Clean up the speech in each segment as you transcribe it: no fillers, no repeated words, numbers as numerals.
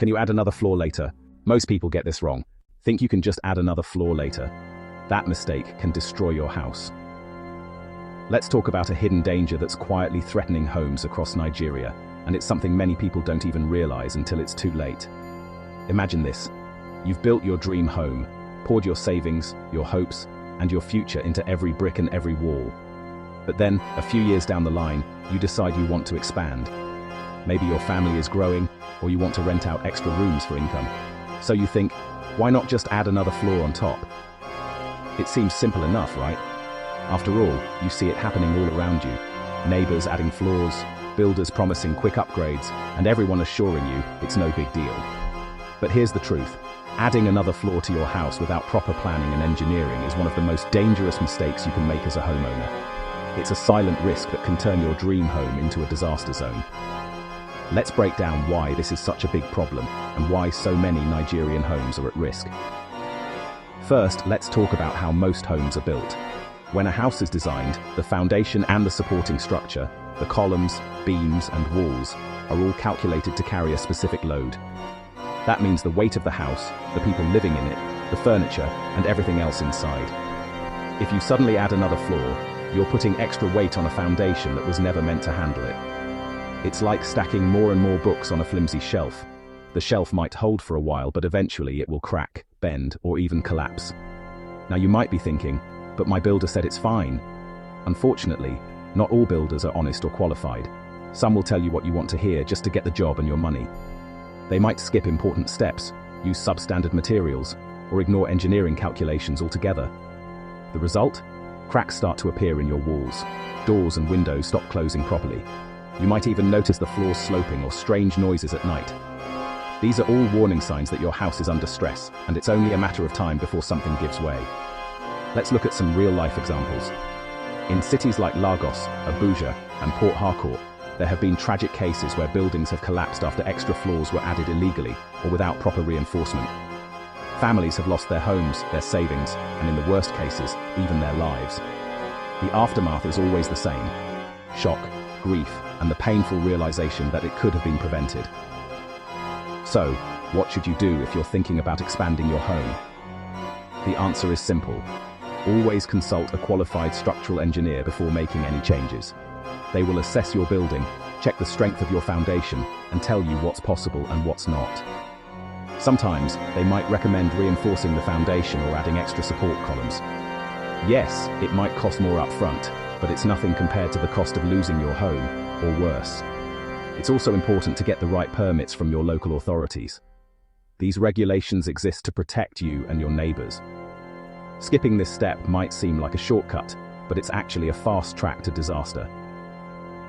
Can you add another floor later? Most people get this wrong. Think you can just add another floor later. That mistake can destroy your house. Let's talk about a hidden danger that's quietly threatening homes across Nigeria, and it's something many people don't even realize until it's too late. Imagine this. You've built your dream home, poured your savings, your hopes, and your future into every brick and every wall. But then, a few years down the line, you decide you want to expand. Maybe your family is growing, or you want to rent out extra rooms for income. So you think, why not just add another floor on top? It seems simple enough, right? After all, you see it happening all around you. Neighbors adding floors, builders promising quick upgrades, and everyone assuring you it's no big deal. But here's the truth. Adding another floor to your house without proper planning and engineering is one of the most dangerous mistakes you can make as a homeowner. It's a silent risk that can turn your dream home into a disaster zone. Let's break down why this is such a big problem and why so many Nigerian homes are at risk. First, let's talk about how most homes are built. When a house is designed, the foundation and the supporting structure, the columns, beams, and walls, are all calculated to carry a specific load. That means the weight of the house, the people living in it, the furniture, and everything else inside. If you suddenly add another floor, you're putting extra weight on a foundation that was never meant to handle it. It's like stacking more and more books on a flimsy shelf. The shelf might hold for a while, but eventually it will crack, bend, or even collapse. Now you might be thinking, but my builder said it's fine. Unfortunately, not all builders are honest or qualified. Some will tell you what you want to hear just to get the job and your money. They might skip important steps, use substandard materials, or ignore engineering calculations altogether. The result? Cracks start to appear in your walls. Doors and windows stop closing properly. You might even notice the floors sloping or strange noises at night. These are all warning signs that your house is under stress, and it's only a matter of time before something gives way. Let's look at some real-life examples. In cities like Lagos, Abuja, and Port Harcourt, there have been tragic cases where buildings have collapsed after extra floors were added illegally or without proper reinforcement. Families have lost their homes, their savings, and in the worst cases, even their lives. The aftermath is always the same: shock, grief, and the painful realization that it could have been prevented. So, what should you do if you're thinking about expanding your home? The answer is simple. Always consult a qualified structural engineer before making any changes. They will assess your building, check the strength of your foundation, and tell you what's possible and what's not. Sometimes, they might recommend reinforcing the foundation or adding extra support columns. Yes, it might cost more up front, but it's nothing compared to the cost of losing your home, or worse. It's also important to get the right permits from your local authorities. These regulations exist to protect you and your neighbors. Skipping this step might seem like a shortcut, but it's actually a fast track to disaster.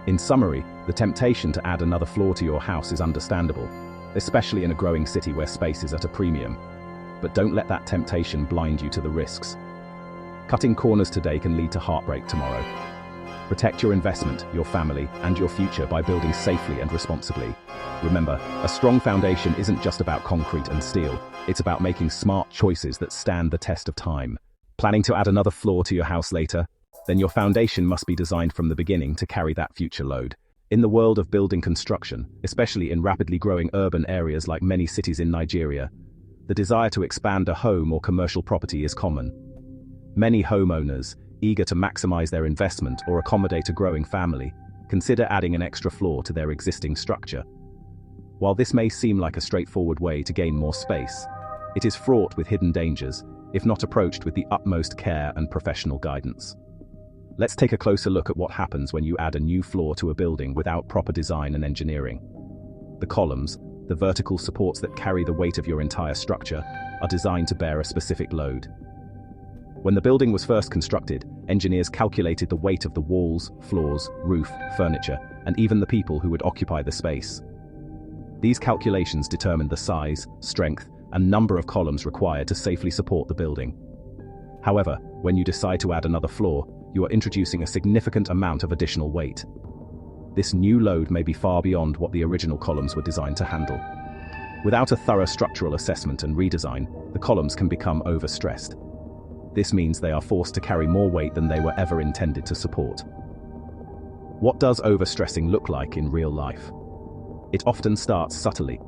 In summary, the temptation to add another floor to your house is understandable, especially in a growing city where space is at a premium. But don't let that temptation blind you to the risks. Cutting corners today can lead to heartbreak tomorrow. Protect your investment, your family, and your future by building safely and responsibly. Remember, a strong foundation isn't just about concrete and steel. It's about making smart choices that stand the test of time. Planning to add another floor to your house later? Then your foundation must be designed from the beginning to carry that future load. In the world of building construction, especially in rapidly growing urban areas like many cities in Nigeria, the desire to expand a home or commercial property is common. Many homeowners, eager to maximize their investment or accommodate a growing family, consider adding an extra floor to their existing structure. While this may seem like a straightforward way to gain more space, it is fraught with hidden dangers, if not approached with the utmost care and professional guidance. Let's take a closer look at what happens when you add a new floor to a building without proper design and engineering. The columns, the vertical supports that carry the weight of your entire structure, are designed to bear a specific load. When the building was first constructed, engineers calculated the weight of the walls, floors, roof, furniture, and even the people who would occupy the space. These calculations determined the size, strength, and number of columns required to safely support the building. However, when you decide to add another floor, you are introducing a significant amount of additional weight. This new load may be far beyond what the original columns were designed to handle. Without a thorough structural assessment and redesign, the columns can become overstressed. This means they are forced to carry more weight than they were ever intended to support. What does overstressing look like in real life? It often starts subtly.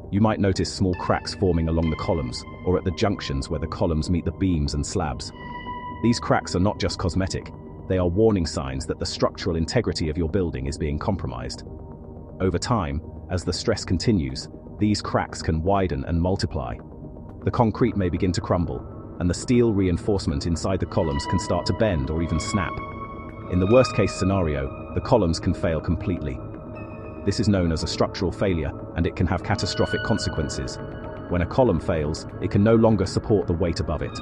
You might notice small cracks forming along the columns, or at the junctions where the columns meet the beams and slabs. These cracks are not just cosmetic, they are warning signs that the structural integrity of your building is being compromised. Over time, as the stress continues, these cracks can widen and multiply. The concrete may begin to crumble, and the steel reinforcement inside the columns can start to bend or even snap. In the worst-case scenario, the columns can fail completely. This is known as a structural failure, and it can have catastrophic consequences. When a column fails, it can no longer support the weight above it.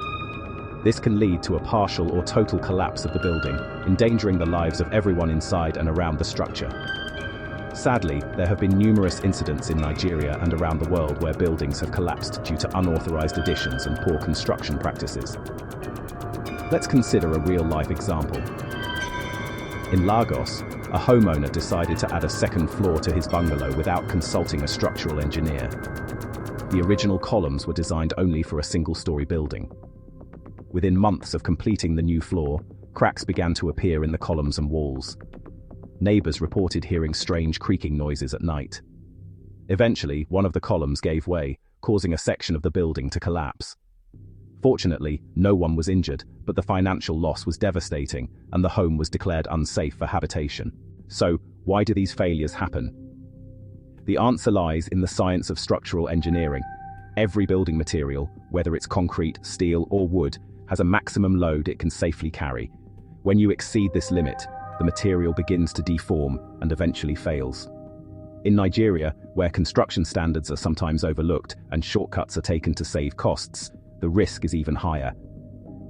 This can lead to a partial or total collapse of the building, endangering the lives of everyone inside and around the structure. Sadly, there have been numerous incidents in Nigeria and around the world where buildings have collapsed due to unauthorized additions and poor construction practices. Let's consider a real-life example. In Lagos, a homeowner decided to add a second floor to his bungalow without consulting a structural engineer. The original columns were designed only for a single-story building. Within months of completing the new floor, cracks began to appear in the columns and walls. Neighbors reported hearing strange creaking noises at night. Eventually, one of the columns gave way, causing a section of the building to collapse. Fortunately, no one was injured, but the financial loss was devastating, and the home was declared unsafe for habitation. So, why do these failures happen? The answer lies in the science of structural engineering. Every building material, whether it's concrete, steel, or wood, has a maximum load it can safely carry. When you exceed this limit, the material begins to deform and eventually fails. In Nigeria, where construction standards are sometimes overlooked and shortcuts are taken to save costs, the risk is even higher.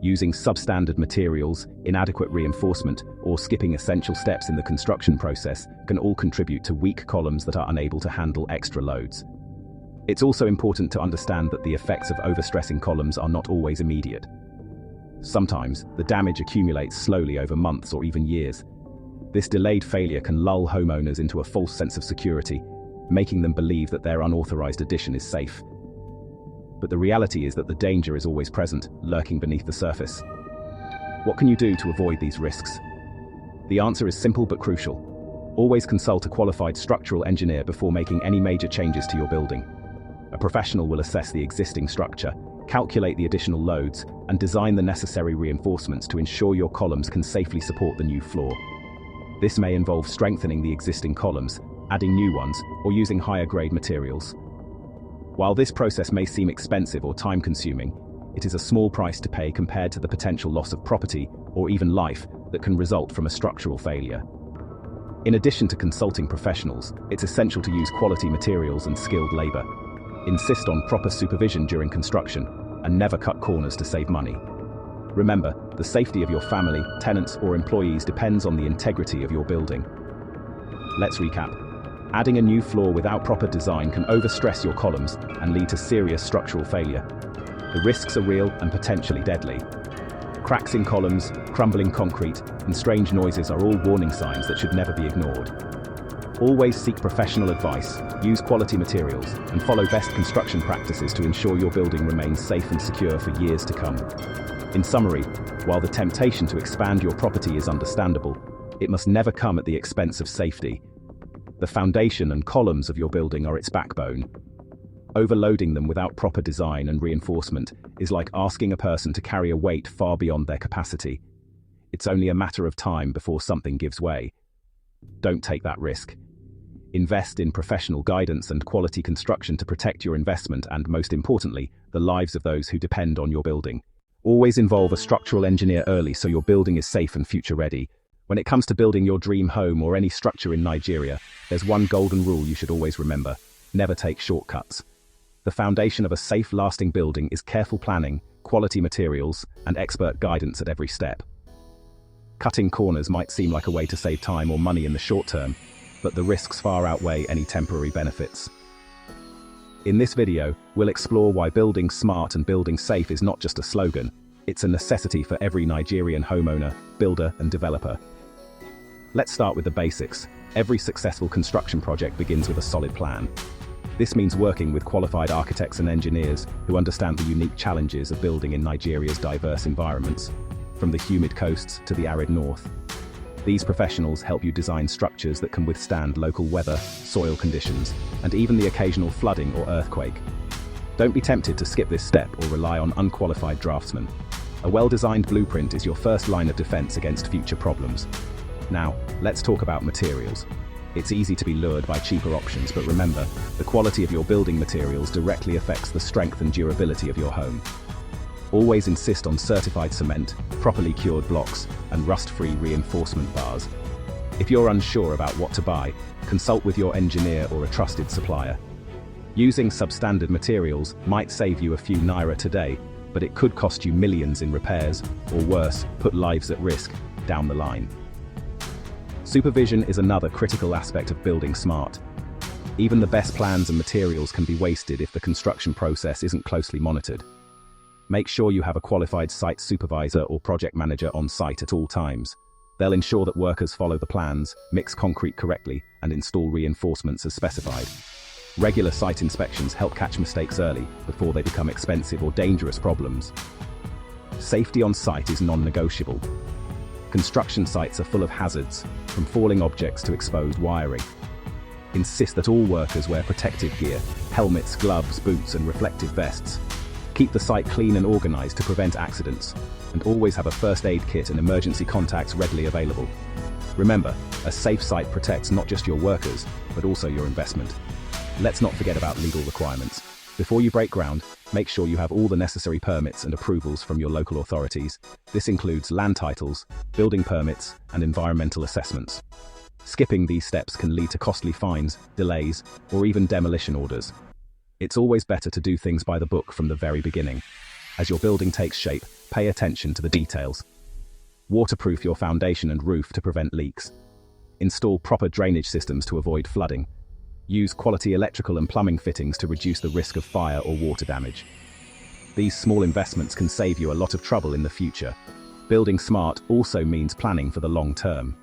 Using substandard materials, inadequate reinforcement, or skipping essential steps in the construction process can all contribute to weak columns that are unable to handle extra loads. It's also important to understand that the effects of overstressing columns are not always immediate. Sometimes, the damage accumulates slowly over months or even years. This delayed failure can lull homeowners into a false sense of security, making them believe that their unauthorized addition is safe. But the reality is that the danger is always present, lurking beneath the surface. What can you do to avoid these risks? The answer is simple but crucial. Always consult a qualified structural engineer before making any major changes to your building. A professional will assess the existing structure, calculate the additional loads, and design the necessary reinforcements to ensure your columns can safely support the new floor. This may involve strengthening the existing columns, adding new ones, or using higher-grade materials. While this process may seem expensive or time-consuming, it is a small price to pay compared to the potential loss of property or even life that can result from a structural failure. In addition to consulting professionals, it's essential to use quality materials and skilled labor. Insist on proper supervision during construction, and never cut corners to save money. Remember, the safety of your family, tenants, or employees depends on the integrity of your building. Let's recap. Adding a new floor without proper design can overstress your columns and lead to serious structural failure. The risks are real and potentially deadly. Cracks in columns, crumbling concrete, and strange noises are all warning signs that should never be ignored. Always seek professional advice, use quality materials, and follow best construction practices to ensure your building remains safe and secure for years to come. In summary, while the temptation to expand your property is understandable, it must never come at the expense of safety. The foundation and columns of your building are its backbone. Overloading them without proper design and reinforcement is like asking a person to carry a weight far beyond their capacity. It's only a matter of time before something gives way. Don't take that risk. Invest in professional guidance and quality construction to protect your investment and, most importantly, the lives of those who depend on your building. Always involve a structural engineer early so your building is safe and future-ready. When it comes to building your dream home or any structure in Nigeria, there's one golden rule you should always remember: never take shortcuts. The foundation of a safe, lasting building is careful planning, quality materials, and expert guidance at every step. Cutting corners might seem like a way to save time or money in the short term, but the risks far outweigh any temporary benefits. In this video, we'll explore why building smart and building safe is not just a slogan, it's a necessity for every Nigerian homeowner, builder, and developer. Let's start with the basics. Every successful construction project begins with a solid plan. This means working with qualified architects and engineers who understand the unique challenges of building in Nigeria's diverse environments, from the humid coasts to the arid north. These professionals help you design structures that can withstand local weather, soil conditions, and even the occasional flooding or earthquake. Don't be tempted to skip this step or rely on unqualified draftsmen. A well-designed blueprint is your first line of defense against future problems. Now, let's talk about materials. It's easy to be lured by cheaper options, but remember, the quality of your building materials directly affects the strength and durability of your home. Always insist on certified cement, properly cured blocks, and rust-free reinforcement bars. If you're unsure about what to buy, consult with your engineer or a trusted supplier. Using substandard materials might save you a few naira today, but it could cost you millions in repairs, or worse, put lives at risk down the line. Supervision is another critical aspect of building smart. Even the best plans and materials can be wasted if the construction process isn't closely monitored. Make sure you have a qualified site supervisor or project manager on site at all times. They'll ensure that workers follow the plans, mix concrete correctly, and install reinforcements as specified. Regular site inspections help catch mistakes early, before they become expensive or dangerous problems. Safety on site is non-negotiable. Construction sites are full of hazards, from falling objects to exposed wiring. Insist that all workers wear protective gear, helmets, gloves, boots, and reflective vests. Keep the site clean and organized to prevent accidents, and always have a first aid kit and emergency contacts readily available. Remember, a safe site protects not just your workers, but also your investment. Let's not forget about legal requirements. Before you break ground, make sure you have all the necessary permits and approvals from your local authorities. This includes land titles, building permits, and environmental assessments. Skipping these steps can lead to costly fines, delays, or even demolition orders. It's always better to do things by the book from the very beginning. As your building takes shape, pay attention to the details. Waterproof your foundation and roof to prevent leaks. Install proper drainage systems to avoid flooding. Use quality electrical and plumbing fittings to reduce the risk of fire or water damage. These small investments can save you a lot of trouble in the future. Building smart also means planning for the long term.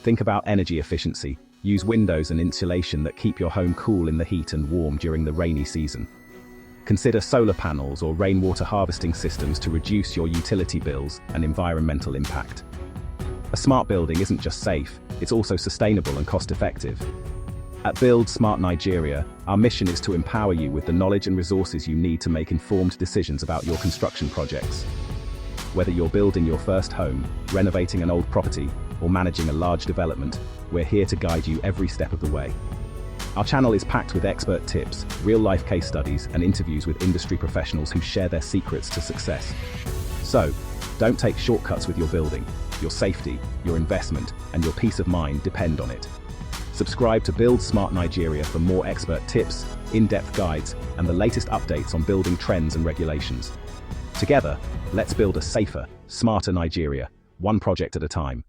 Think about energy efficiency. Use windows and insulation that keep your home cool in the heat and warm during the rainy season. Consider solar panels or rainwater harvesting systems to reduce your utility bills and environmental impact. A smart building isn't just safe, it's also sustainable and cost-effective. At Build Smart Nigeria, our mission is to empower you with the knowledge and resources you need to make informed decisions about your construction projects. Whether you're building your first home, renovating an old property, or managing a large development, we're here to guide you every step of the way. Our channel is packed with expert tips, real-life case studies, and interviews with industry professionals who share their secrets to success. So, don't take shortcuts with your building. Your safety, your investment, and your peace of mind depend on it. Subscribe to Build Smart Nigeria for more expert tips, in-depth guides, and the latest updates on building trends and regulations. Together, let's build a safer, smarter Nigeria, one project at a time.